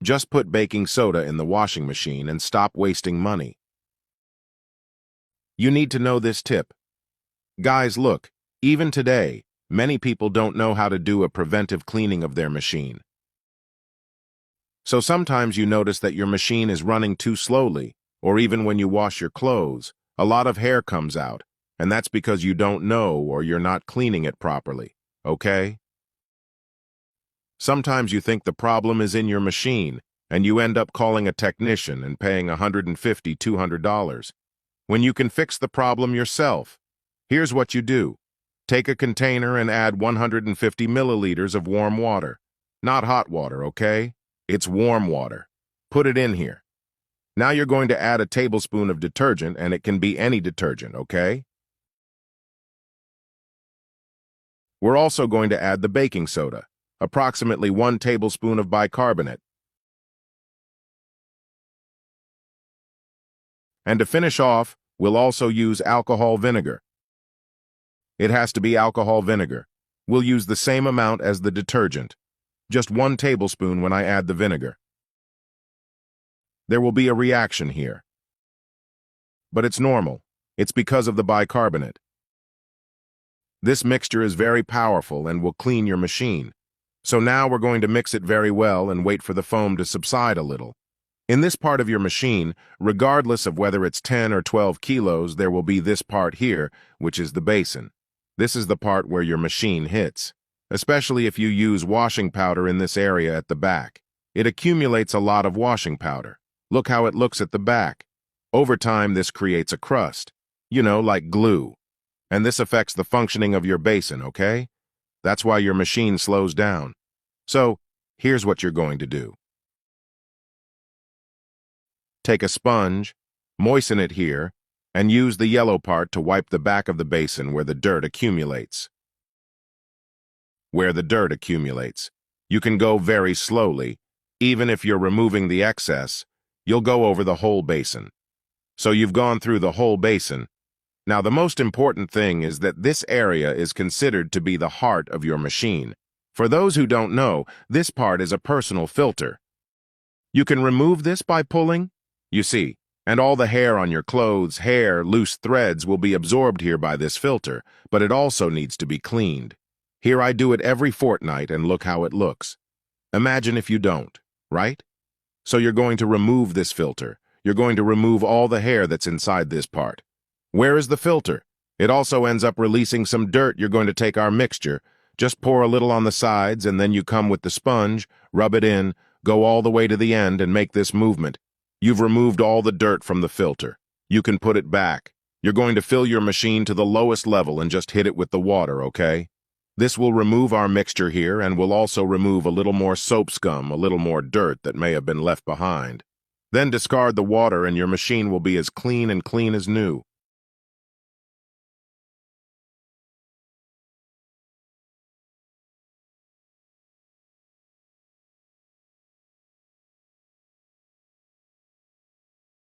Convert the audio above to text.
Just put baking soda in the washing machine and stop wasting money. You need to know this tip. Guys, look, even today, many people don't know how to do a preventive cleaning of their machine. So sometimes you notice that your machine is running too slowly, or even when you wash your clothes, a lot of hair comes out, and that's because you don't know or you're not cleaning it properly, okay? Sometimes you think the problem is in your machine, and you end up calling a technician and paying $150, $200, when you can fix the problem yourself. Here's what you do. Take a container and add 150 milliliters of warm water. Not hot water, okay? It's warm water. Put it in here. Now you're going to add a tablespoon of detergent, and it can be any detergent, okay? We're also going to add the baking soda, approximately 1 tablespoon of bicarbonate. And to finish off, we'll also use alcohol vinegar. It has to be alcohol vinegar. We'll use the same amount as the detergent. Just 1 tablespoon when I add the vinegar. There will be a reaction here. But it's normal. It's because of the bicarbonate. This mixture is very powerful and will clean your machine. So now we're going to mix it very well and wait for the foam to subside a little. In this part of your machine, regardless of whether it's 10 or 12 kilos, there will be this part here, which is the basin. This is the part where your machine hits, especially if you use washing powder in this area at the back. It accumulates a lot of washing powder. Look how it looks at the back. Over time, this creates a crust, like glue. And this affects the functioning of your basin, okay? That's why your machine slows down. So, here's what you're going to do. Take a sponge, moisten it here, and use the yellow part to wipe the back of the basin where the dirt accumulates. You can go very slowly. Even if you're removing the excess, you'll go over the whole basin. So you've gone through the whole basin. Now the most important thing is that this area is considered to be the heart of your machine. For those who don't know, this part is a personal filter. You can remove this by pulling, you see, and all the hair on your clothes, hair, loose threads will be absorbed here by this filter, but it also needs to be cleaned. Here I do it every fortnight and look how it looks. Imagine if you don't, right? So you're going to remove this filter. You're going to remove all the hair that's inside this part. Where is the filter? It also ends up releasing some dirt. You're going to take our mixture, just pour a little on the sides, and then you come with the sponge, rub it in, go all the way to the end and make this movement. You've removed all the dirt from the filter. You can put it back. You're going to fill your machine to the lowest level and just hit it with the water, okay? This will remove our mixture here and will also remove a little more soap scum, a little more dirt that may have been left behind. Then discard the water and your machine will be as clean as new.